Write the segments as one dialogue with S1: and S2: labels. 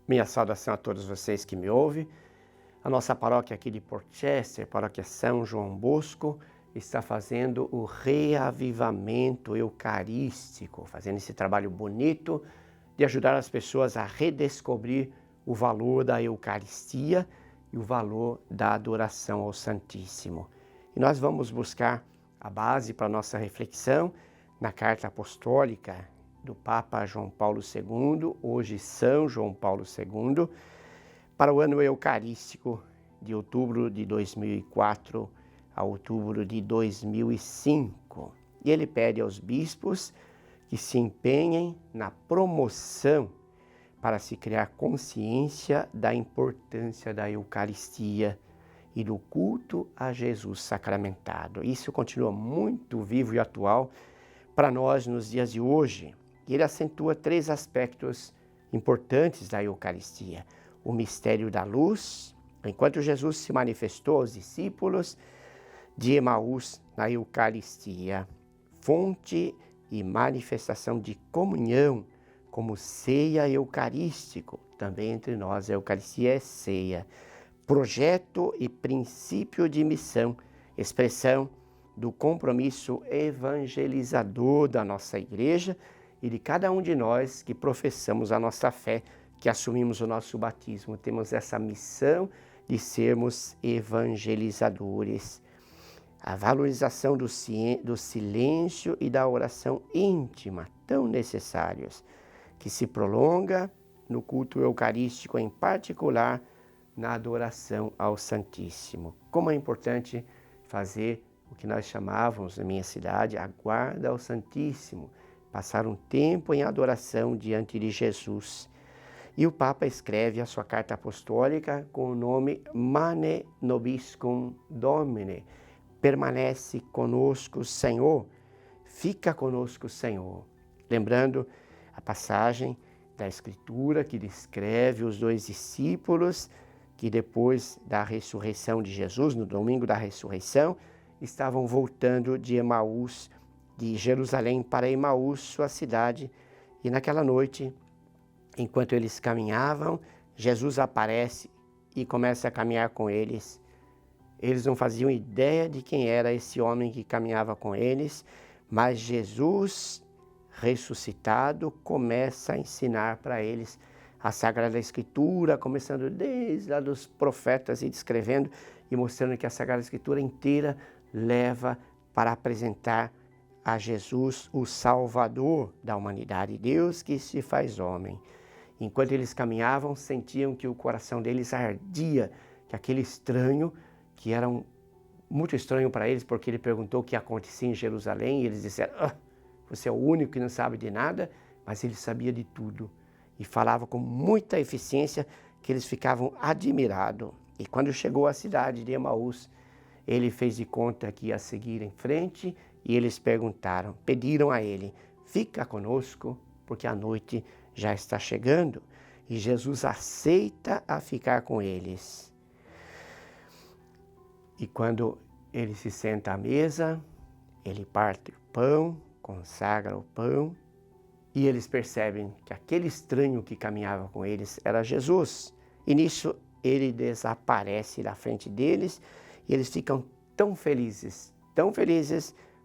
S1: Minha saudação a todos vocês que me ouvem. A nossa paróquia aqui de Porchester, paróquia São João Bosco, está fazendo o reavivamento eucarístico, fazendo esse trabalho bonito de ajudar as pessoas a redescobrir o valor da Eucaristia e o valor da adoração ao Santíssimo. E nós vamos buscar a base para a nossa reflexão na Carta Apostólica do Papa João Paulo II, hoje São João Paulo II, para o ano eucarístico de outubro de 2004 a outubro de 2005. E ele pede aos bispos que se empenhem na promoção para se criar consciência da importância da Eucaristia e do culto a Jesus sacramentado. Isso continua muito vivo e atual para nós nos dias de hoje. E ele acentua 3 aspectos importantes da Eucaristia. O mistério da luz, enquanto Jesus se manifestou aos discípulos de Emaús na Eucaristia, fonte e manifestação de comunhão, como ceia eucarístico. Também entre nós a Eucaristia é ceia. Projeto e princípio de missão, expressão do compromisso evangelizador da nossa Igreja e de cada um de nós que professamos a nossa fé, que assumimos o nosso batismo. Temos essa missão de sermos evangelizadores. A valorização do silêncio e da oração íntima, tão necessários, que se prolonga no culto eucarístico, em particular na adoração ao Santíssimo. Como é importante fazer o que nós chamávamos na minha cidade, a guarda ao Santíssimo, passar um tempo em adoração diante de Jesus. E o Papa escreve a sua carta apostólica com o nome Mane Nobiscum Domine, permanece conosco, Senhor, fica conosco, Senhor. Lembrando a passagem da Escritura que descreve os 2 discípulos que depois da ressurreição de Jesus, no domingo da ressurreição, estavam voltando de Emaús, de Jerusalém para Emaús, sua cidade. E naquela noite, enquanto eles caminhavam, Jesus aparece e começa a caminhar com eles. Eles não faziam ideia de quem era esse homem que caminhava com eles, mas Jesus, ressuscitado, começa a ensinar para eles a Sagrada Escritura, começando desde lá dos profetas e descrevendo e mostrando que a Sagrada Escritura inteira leva para apresentar a Jesus, o Salvador da humanidade, Deus que se faz homem. Enquanto eles caminhavam, sentiam que o coração deles ardia, que aquele estranho, que era muito estranho para eles, porque ele perguntou o que acontecia em Jerusalém, e eles disseram, você é o único que não sabe de nada, mas ele sabia de tudo. E falava com muita eficiência que eles ficavam admirados. E quando chegou à cidade de Emaús, ele fez de conta que ia seguir em frente e eles pediram a ele, fica conosco, porque a noite já está chegando. E Jesus aceita a ficar com eles. E quando ele se senta à mesa, ele parte o pão, consagra o pão, e eles percebem que aquele estranho que caminhava com eles era Jesus. E nisso ele desaparece da frente deles e eles ficam tão felizes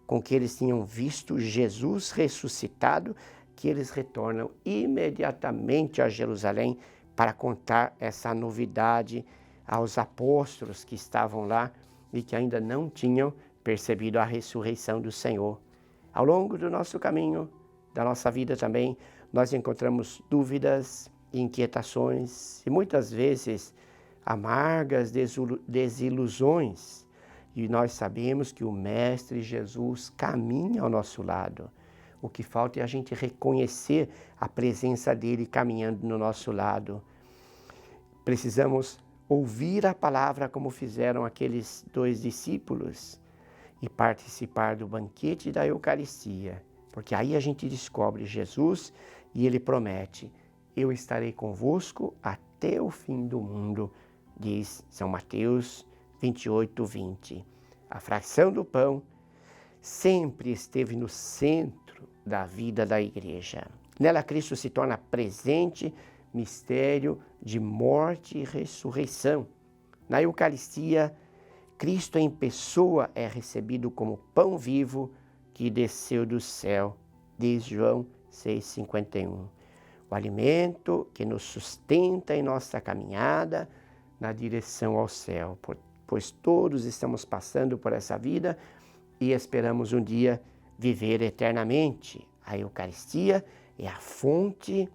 S1: com que eles tinham visto Jesus ressuscitado, que eles retornam imediatamente a Jerusalém para contar essa novidade aos apóstolos que estavam lá e que ainda não tinham percebido a ressurreição do Senhor. Ao longo do nosso caminho, da nossa vida também, nós encontramos dúvidas, inquietações e muitas vezes amargas desilusões. E nós sabemos que o Mestre Jesus caminha ao nosso lado. O que falta é a gente reconhecer a presença dele caminhando no nosso lado. Precisamos ouvir a palavra como fizeram aqueles 2 discípulos e participar do banquete da Eucaristia. Porque aí a gente descobre Jesus e ele promete, eu estarei convosco até o fim do mundo, diz São Mateus 28:20. A fração do pão sempre esteve no centro da vida da Igreja. Nela, Cristo se torna presente mistério de morte e ressurreição. Na Eucaristia, Cristo em pessoa é recebido como pão vivo que desceu do céu, diz João 6,51. O alimento que nos sustenta em nossa caminhada na direção ao céu, pois todos estamos passando por essa vida e esperamos um dia viver eternamente. A Eucaristia é a fonte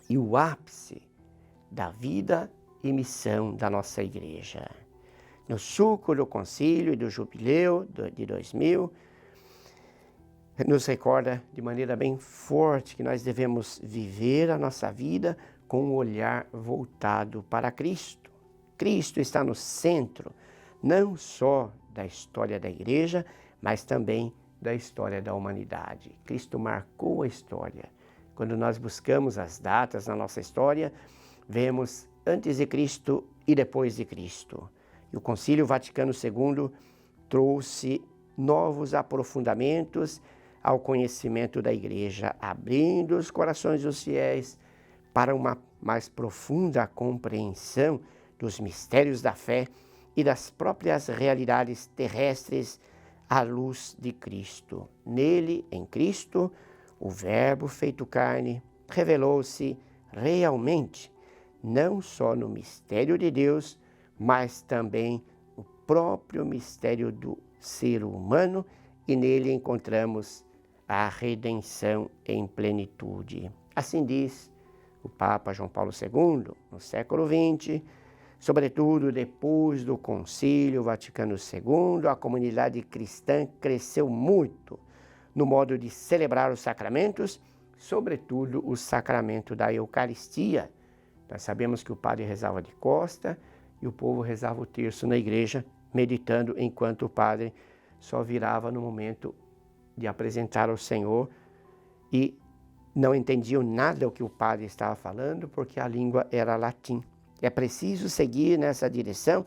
S1: e o ápice da vida e missão da nossa Igreja. No suco do concílio e do jubileu de 2000, nos recorda de maneira bem forte que nós devemos viver a nossa vida com um olhar voltado para Cristo. Cristo está no centro, não só da história da Igreja, mas também da história da humanidade. Cristo marcou a história. Quando nós buscamos as datas na nossa história, vemos antes de Cristo e depois de Cristo. E o Concílio Vaticano II trouxe novos aprofundamentos ao conhecimento da Igreja, abrindo os corações dos fiéis para uma mais profunda compreensão dos mistérios da fé e das próprias realidades terrestres à luz de Cristo. Nele, em Cristo, o Verbo feito carne revelou-se realmente, não só no mistério de Deus, mas também no próprio mistério do ser humano, e nele encontramos a redenção em plenitude. Assim diz o Papa João Paulo II, no século XX, sobretudo depois do Concílio Vaticano II, a comunidade cristã cresceu muito no modo de celebrar os sacramentos, sobretudo o sacramento da Eucaristia. Nós sabemos que o padre rezava de costa e o povo rezava o terço na igreja, meditando enquanto o padre só virava no momento de apresentar ao Senhor e não entendiam nada do que o padre estava falando, porque a língua era latim. É preciso seguir nessa direção,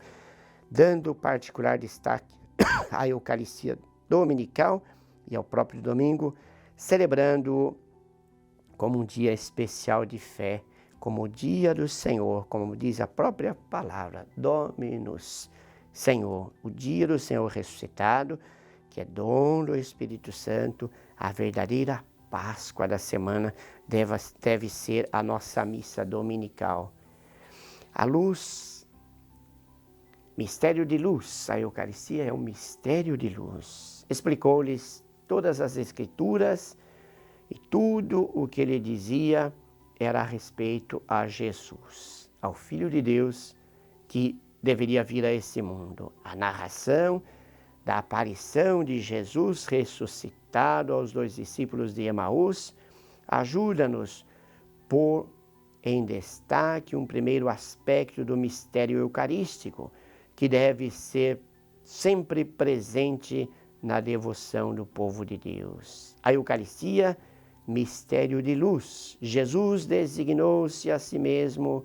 S1: dando particular destaque à Eucaristia dominical e ao próprio domingo, celebrando como um dia especial de fé, como o dia do Senhor, como diz a própria palavra, Dominus, Senhor, o dia do Senhor ressuscitado, que é dom do Espírito Santo, a verdadeira Páscoa da semana deve ser a nossa missa dominical. A luz, mistério de luz, a Eucaristia é um mistério de luz. Explicou-lhes todas as Escrituras e tudo o que ele dizia era a respeito a Jesus, ao Filho de Deus que deveria vir a esse mundo. A narração da aparição de Jesus ressuscitado aos 2 discípulos de Emaús ajuda-nos por em destaque um primeiro aspecto do mistério eucarístico, que deve ser sempre presente na devoção do povo de Deus. A Eucaristia, mistério de luz. Jesus designou-se a si mesmo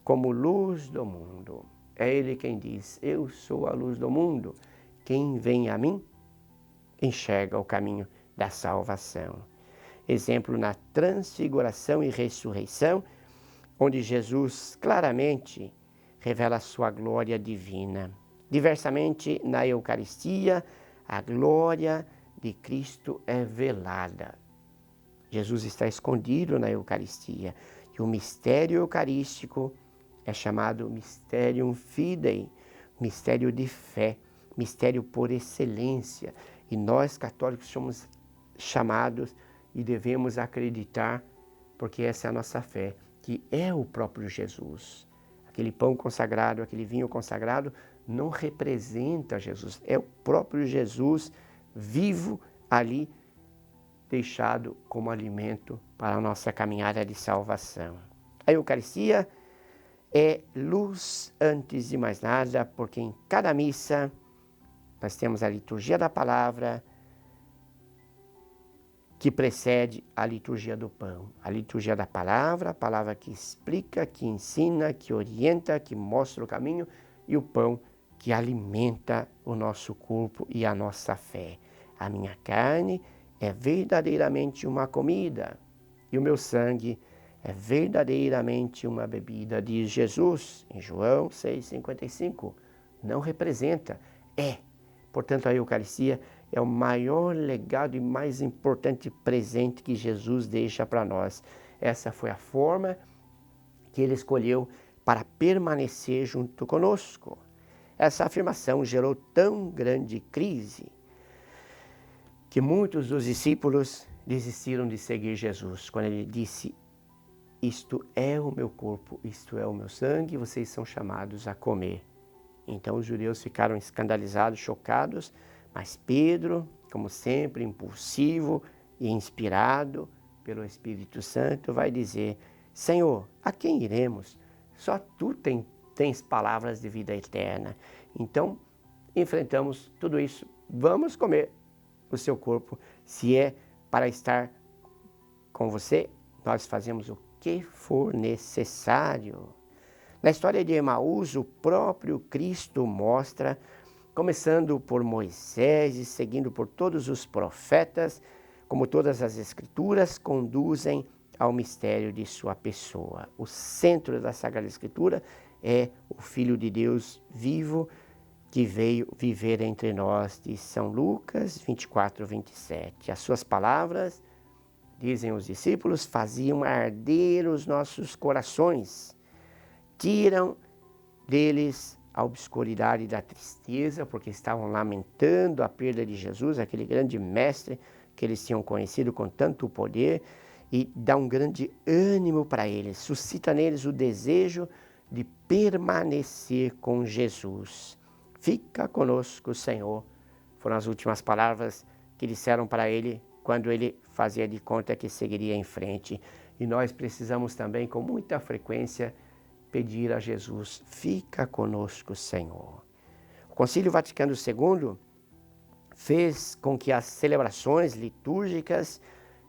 S1: como luz do mundo. É Ele quem diz, eu sou a luz do mundo. Quem vem a mim, enxerga o caminho da salvação. Exemplo na transfiguração e ressurreição, onde Jesus claramente revela a sua glória divina. Diversamente, na Eucaristia, a glória de Cristo é velada. Jesus está escondido na Eucaristia e o mistério eucarístico é chamado Mysterium Fidei, mistério de fé, mistério por excelência. E nós, católicos, somos chamados e devemos acreditar, porque essa é a nossa fé, que é o próprio Jesus. Aquele pão consagrado, aquele vinho consagrado, não representa Jesus, é o próprio Jesus vivo ali, deixado como alimento para a nossa caminhada de salvação. A Eucaristia é luz antes de mais nada, porque em cada missa nós temos a liturgia da palavra, que precede a liturgia do pão. A liturgia da palavra, a palavra que explica, que ensina, que orienta, que mostra o caminho, e o pão que alimenta o nosso corpo e a nossa fé. A minha carne é verdadeiramente uma comida, e o meu sangue é verdadeiramente uma bebida, diz Jesus em João 6,55. Não representa, é. Portanto, a Eucaristia é o maior legado e mais importante presente que Jesus deixa para nós. Essa foi a forma que ele escolheu para permanecer junto conosco. Essa afirmação gerou tão grande crise que muitos dos discípulos desistiram de seguir Jesus. Quando ele disse, isto é o meu corpo, isto é o meu sangue, vocês são chamados a comer. Então os judeus ficaram escandalizados, chocados, mas Pedro, como sempre, impulsivo e inspirado pelo Espírito Santo, vai dizer, Senhor, a quem iremos? Só tu tens palavras de vida eterna. Então, enfrentamos tudo isso. Vamos comer o seu corpo. Se é para estar com você, nós fazemos o que for necessário. Na história de Emaús, o próprio Cristo mostra, começando por Moisés e seguindo por todos os profetas, como todas as Escrituras conduzem ao mistério de sua pessoa. O centro da Sagrada Escritura é o Filho de Deus vivo que veio viver entre nós, de São Lucas 24:27. As suas palavras, dizem os discípulos, faziam arder os nossos corações, tiram deles a obscuridade da tristeza, porque estavam lamentando a perda de Jesus, aquele grande mestre que eles tinham conhecido com tanto poder, e dá um grande ânimo para eles, suscita neles o desejo de permanecer com Jesus. Fica conosco, Senhor. Foram as últimas palavras que disseram para ele quando ele fazia de conta que seguiria em frente. E nós precisamos também, com muita frequência, pedir a Jesus, fica conosco, Senhor. O Concílio Vaticano II fez com que as celebrações litúrgicas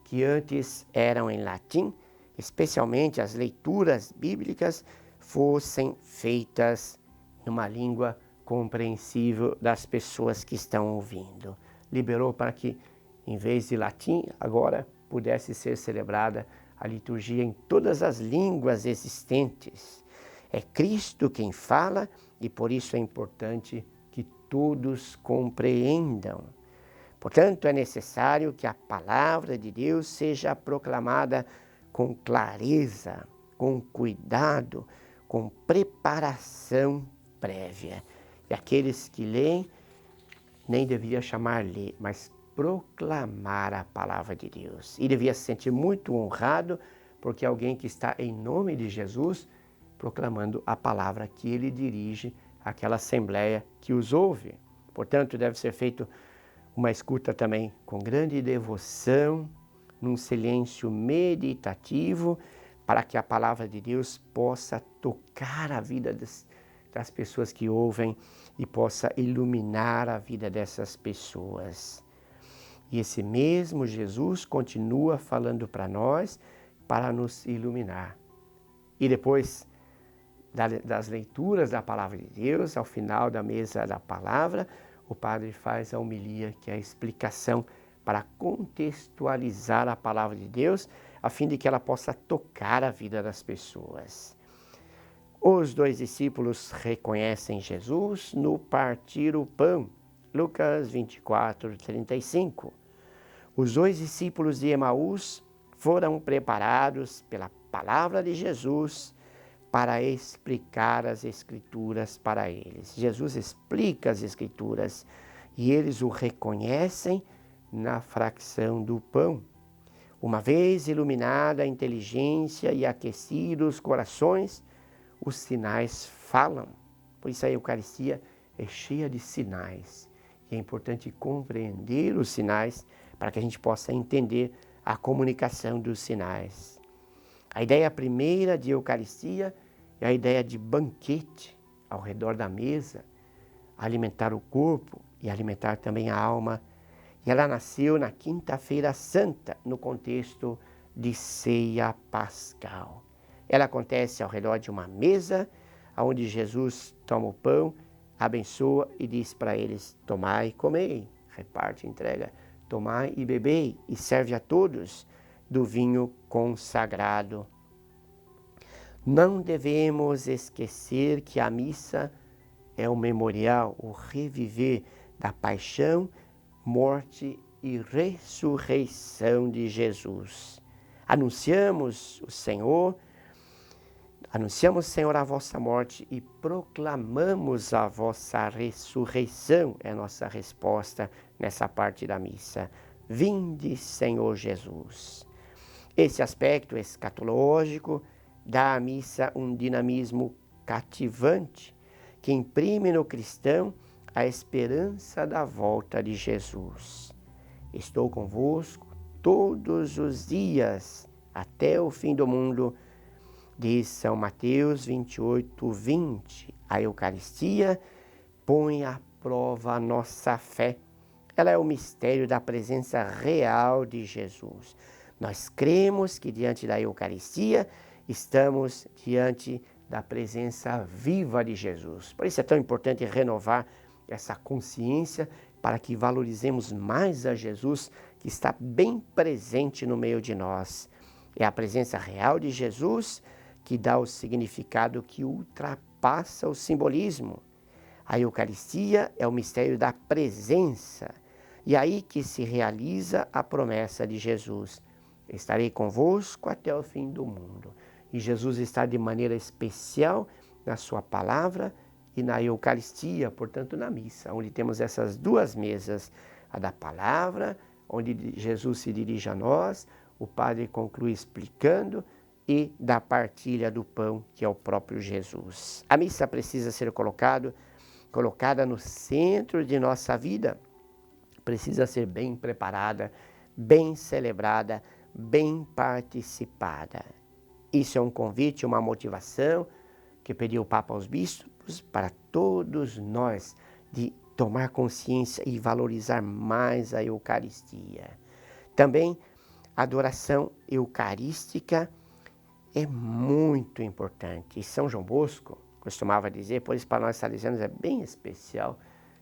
S1: que antes eram em latim, especialmente as leituras bíblicas, fossem feitas numa língua compreensível das pessoas que estão ouvindo. Liberou para que, em vez de latim, agora pudesse ser celebrada a liturgia em todas as línguas existentes. É Cristo quem fala e por isso é importante que todos compreendam. Portanto, é necessário que a palavra de Deus seja proclamada com clareza, com cuidado, com preparação prévia. E aqueles que leem, nem devia chamar ler, mas proclamar a palavra de Deus. E devia se sentir muito honrado, porque alguém que está em nome de Jesus, proclamando a palavra que ele dirige àquela assembleia que os ouve. Portanto, deve ser feito uma escuta também com grande devoção, num silêncio meditativo, para que a palavra de Deus possa tocar a vida das pessoas que ouvem e possa iluminar a vida dessas pessoas. E esse mesmo Jesus continua falando para nós, para nos iluminar. E depois das leituras da palavra de Deus, ao final da mesa da palavra, o padre faz a homilia, que é a explicação para contextualizar a palavra de Deus, a fim de que ela possa tocar a vida das pessoas. Os dois discípulos reconhecem Jesus no partir o pão, Lucas 24:35. Os dois discípulos de Emaús foram preparados pela palavra de Jesus para explicar as Escrituras para eles. Jesus explica as Escrituras e eles o reconhecem na fração do pão. Uma vez iluminada a inteligência e aquecidos os corações, os sinais falam. Por isso a Eucaristia é cheia de sinais. E é importante compreender os sinais para que a gente possa entender a comunicação dos sinais. A ideia primeira de Eucaristia é a ideia de banquete ao redor da mesa, alimentar o corpo e alimentar também a alma. E ela nasceu na Quinta-feira Santa, no contexto de ceia pascal. Ela acontece ao redor de uma mesa, onde Jesus toma o pão, abençoa e diz para eles, tomai e comei, reparte, entrega, tomai e bebei, e serve a todos do vinho consagrado Não devemos esquecer que a missa é o memorial, o reviver da paixão, morte e ressurreição de Jesus. Anunciamos, Senhor, a vossa morte e proclamamos a vossa ressurreição, é a nossa resposta nessa parte da missa. Vinde, Senhor Jesus. Esse aspecto escatológico dá à missa um dinamismo cativante, que imprime no cristão a esperança da volta de Jesus. Estou convosco todos os dias, até o fim do mundo, diz São Mateus 28, 20. A Eucaristia põe à prova a nossa fé. Ela é o mistério da presença real de Jesus. Nós cremos que diante da Eucaristia estamos diante da presença viva de Jesus. Por isso é tão importante renovar essa consciência para que valorizemos mais a Jesus que está bem presente no meio de nós. É a presença real de Jesus que dá o significado que ultrapassa o simbolismo. A Eucaristia é o mistério da presença, e aí que se realiza a promessa de Jesus. Estarei convosco até o fim do mundo. E Jesus está de maneira especial na sua palavra e na Eucaristia, portanto na missa, onde temos essas duas mesas, a da palavra, onde Jesus se dirige a nós, o Padre conclui explicando, e da partilha do pão, que é o próprio Jesus. A missa precisa ser colocada no centro de nossa vida, precisa ser bem preparada, bem celebrada, bem participada. Isso é um convite, uma motivação que pediu o Papa aos bispos para todos nós de tomar consciência e valorizar mais a Eucaristia. Também a adoração eucarística é muito importante. E São João Bosco costumava dizer, por isso para nós salesianos é bem especial,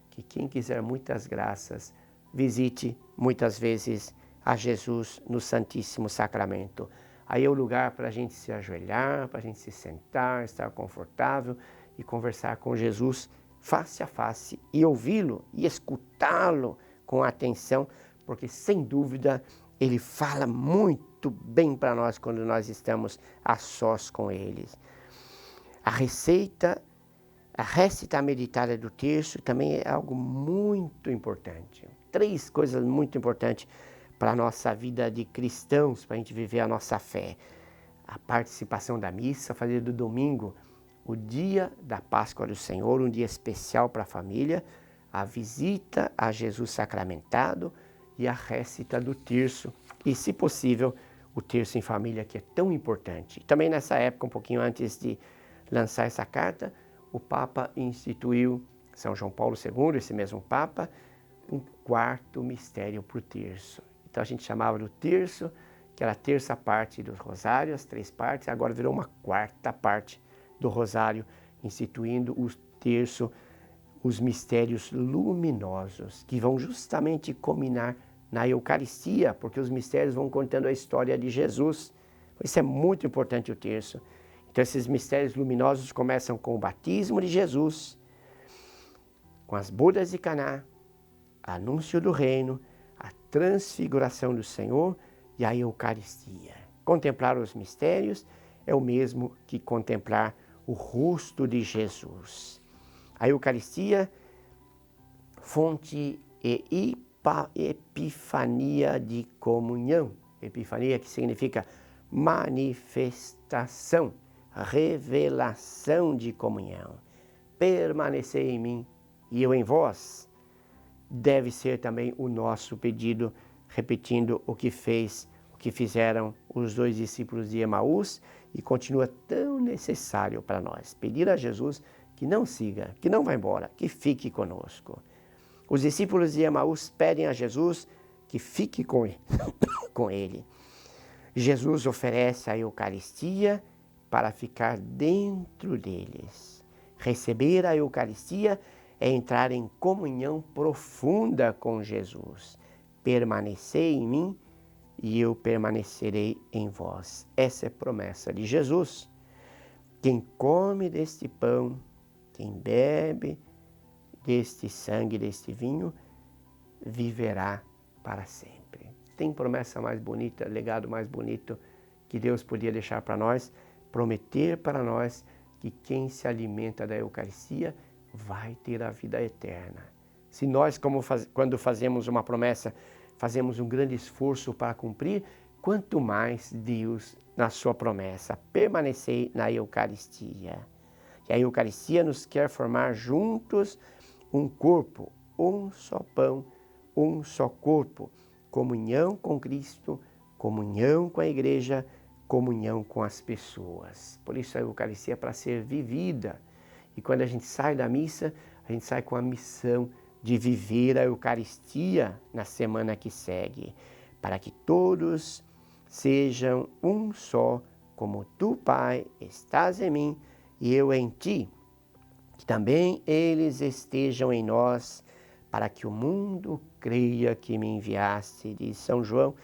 S1: que quem quiser muitas graças, visite muitas vezes a Jesus no Santíssimo Sacramento. Aí é o lugar para a gente se ajoelhar, para a gente se sentar, estar confortável e conversar com Jesus face a face e ouvi-lo e escutá-lo com atenção, porque sem dúvida ele fala muito bem para nós quando nós estamos a sós com ele. A récita meditada do terço também é algo muito importante. 3 coisas muito importantes para a nossa vida de cristãos, para a gente viver a nossa fé. A participação da missa, fazer do domingo o dia da Páscoa do Senhor, um dia especial para a família, a visita a Jesus sacramentado e a récita do terço. E, se possível, o terço em família, que é tão importante. Também nessa época, um pouquinho antes de lançar essa carta, o Papa instituiu, São João Paulo II, esse mesmo Papa, um 4º mistério para o terço. Então a gente chamava do terço, que era a terça parte do rosário, as 3 partes, agora virou uma 4ª parte do rosário, instituindo o terço, os mistérios luminosos, que vão justamente culminar na Eucaristia, porque os mistérios vão contando a história de Jesus. Isso é muito importante o terço. Então esses mistérios luminosos começam com o batismo de Jesus, com as bodas de Caná, anúncio do reino, a transfiguração do Senhor e a Eucaristia. Contemplar os mistérios é o mesmo que contemplar o rosto de Jesus. A Eucaristia, fonte e epifania de comunhão. Epifania que significa manifestação, revelação de comunhão. Permanecei em mim e eu em vós. Deve ser também o nosso pedido, repetindo o que fizeram os 2 discípulos de Emaús, e continua tão necessário para nós. Pedir a Jesus que não siga, que não vá embora, que fique conosco. Os discípulos de Emaús pedem a Jesus que fique com ele. Jesus oferece a Eucaristia para ficar dentro deles. Receber a Eucaristia é entrar em comunhão profunda com Jesus. Permanecei em mim e eu permanecerei em vós. Essa é a promessa de Jesus. Quem come deste pão, quem bebe deste sangue, deste vinho, viverá para sempre. Tem promessa mais bonita, legado mais bonito que Deus podia deixar para nós, prometer para nós que quem se alimenta da Eucaristia vai ter a vida eterna. Se nós, quando fazemos uma promessa, fazemos um grande esforço para cumprir, quanto mais Deus, na sua promessa, permanecer na Eucaristia. E a Eucaristia nos quer formar juntos um corpo, um só pão, um só corpo, comunhão com Cristo, comunhão com a Igreja, comunhão com as pessoas. Por isso a Eucaristia é para ser vivida. E quando a gente sai da missa, a gente sai com a missão de viver a Eucaristia na semana que segue, para que todos sejam um só, como tu, Pai, estás em mim e eu em ti, que também eles estejam em nós, para que o mundo creia que me enviaste, diz São João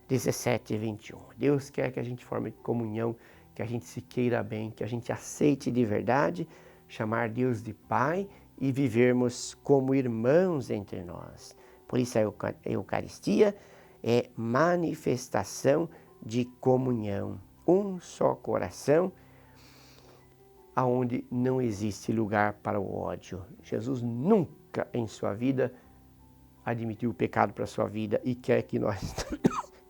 S1: 17:21. Deus quer que a gente forme comunhão, que a gente se queira bem, que a gente aceite de verdade chamar Deus de Pai e vivermos como irmãos entre nós. Por isso a Eucaristia é manifestação de comunhão, um só coração, aonde não existe lugar para o ódio. Jesus nunca em sua vida admitiu o pecado para a sua vida e quer que nós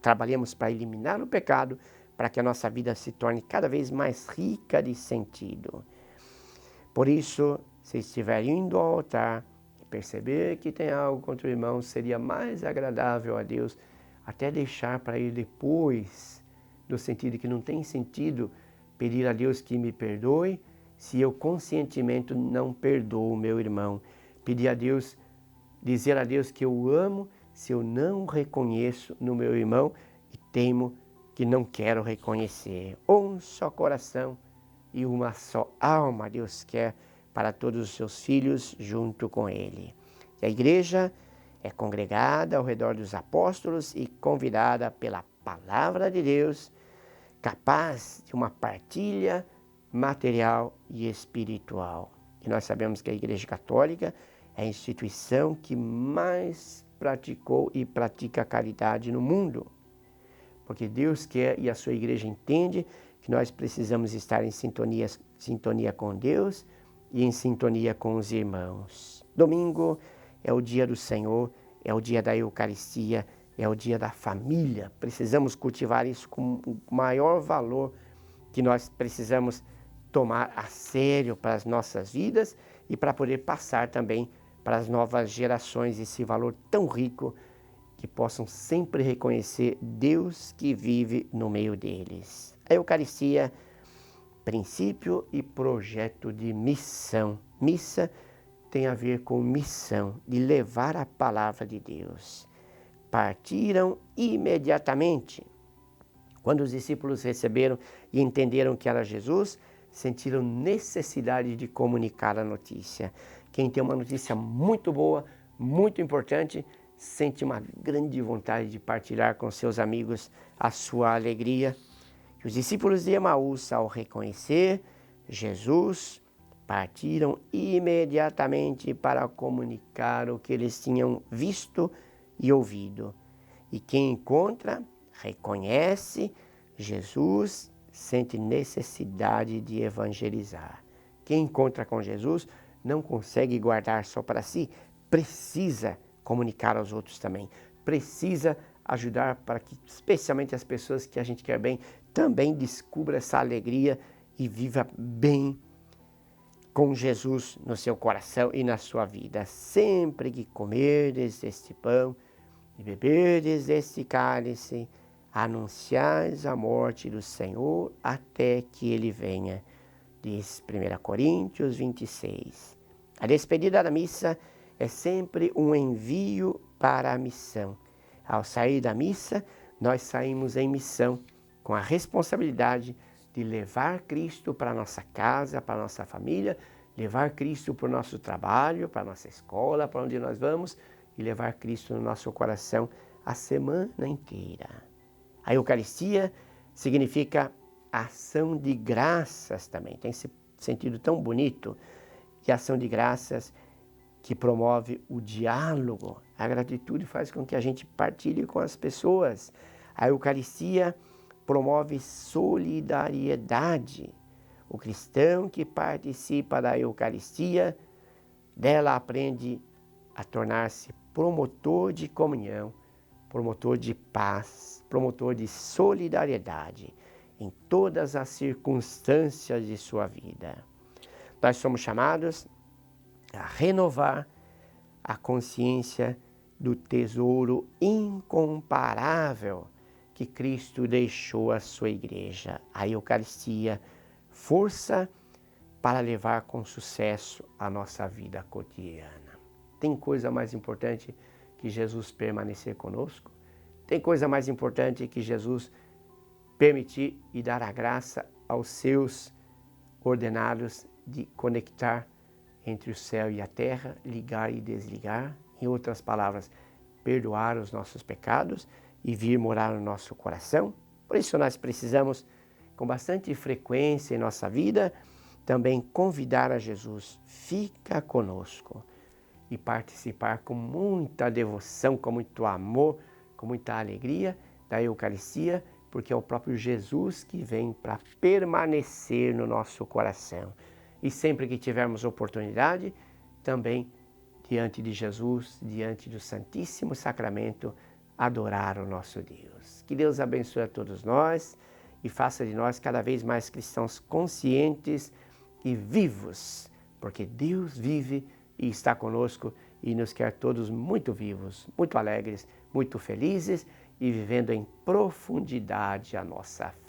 S1: trabalhemos para eliminar o pecado, para que a nossa vida se torne cada vez mais rica de sentido. Por isso, se estiver indo ao altar e perceber que tem algo contra o irmão, seria mais agradável a Deus até deixar para ir depois, no sentido que não tem sentido pedir a Deus que me perdoe, se eu conscientemente não perdoo o meu irmão. Pedir a Deus, dizer a Deus que eu amo, se eu não reconheço no meu irmão e teimo que não quero reconhecer. Um só coração e uma só alma Deus quer para todos os seus filhos junto com Ele. E a igreja é congregada ao redor dos apóstolos e convidada pela palavra de Deus, capaz de uma partilha material e espiritual. E nós sabemos que a Igreja Católica é a instituição que mais praticou e pratica a caridade no mundo. Porque Deus quer e a sua Igreja entende que nós precisamos estar em sintonia com Deus e em sintonia com os irmãos. Domingo é o dia do Senhor, é o dia da Eucaristia, é o dia da família. Precisamos cultivar isso com o maior valor que nós precisamos tomar a sério para as nossas vidas e para poder passar também para as novas gerações esse valor tão rico que possam sempre reconhecer Deus que vive no meio deles. A Eucaristia, princípio e projeto de missão. Missa tem a ver com missão, de levar a palavra de Deus. Partiram imediatamente. Quando os discípulos receberam e entenderam que era Jesus, sentiram necessidade de comunicar a notícia. Quem tem uma notícia muito boa, muito importante, sente uma grande vontade de partilhar com seus amigos a sua alegria. E os discípulos de Emaús, ao reconhecer Jesus, partiram imediatamente para comunicar o que eles tinham visto e ouvido. E quem encontra, reconhece Jesus, sente necessidade de evangelizar. Quem encontra com Jesus não consegue guardar só para si, precisa comunicar aos outros também. Precisa ajudar para que, especialmente as pessoas que a gente quer bem, também descubra essa alegria e viva bem com Jesus no seu coração e na sua vida. Sempre que comerdes este pão e beberdes este cálice, anunciais a morte do Senhor até que Ele venha. Diz 1 Coríntios 26. A despedida da missa é sempre um envio para a missão. Ao sair da missa, nós saímos em missão, com a responsabilidade de levar Cristo para a nossa casa, para a nossa família, levar Cristo para o nosso trabalho, para a nossa escola, para onde nós vamos, e levar Cristo no nosso coração a semana inteira. A Eucaristia significa ação de graças também. Tem esse sentido tão bonito de ação de graças que promove o diálogo. A gratitude faz com que a gente partilhe com as pessoas. A Eucaristia promove solidariedade. O cristão que participa da Eucaristia, dela aprende a tornar-se promotor de comunhão, promotor de paz, promotor de solidariedade em todas as circunstâncias de sua vida. Nós somos chamados a renovar a consciência do tesouro incomparável que Cristo deixou à sua igreja, a Eucaristia, força para levar com sucesso a nossa vida cotidiana. Tem coisa mais importante que Jesus permanecer conosco? Tem coisa mais importante que Jesus permitir e dar a graça aos seus ordenados de conectar entre o céu e a terra, ligar e desligar, em outras palavras, perdoar os nossos pecados e vir morar no nosso coração? Por isso nós precisamos, com bastante frequência em nossa vida, também convidar a Jesus, fica conosco, e participar com muita devoção, com muito amor, com muita alegria da Eucaristia, porque é o próprio Jesus que vem para permanecer no nosso coração. E sempre que tivermos oportunidade, também diante de Jesus, diante do Santíssimo Sacramento, adorar o nosso Deus. Que Deus abençoe a todos nós e faça de nós cada vez mais cristãos conscientes e vivos, porque Deus vive e está conosco e nos quer todos muito vivos, muito alegres, muito felizes e vivendo em profundidade a nossa fé.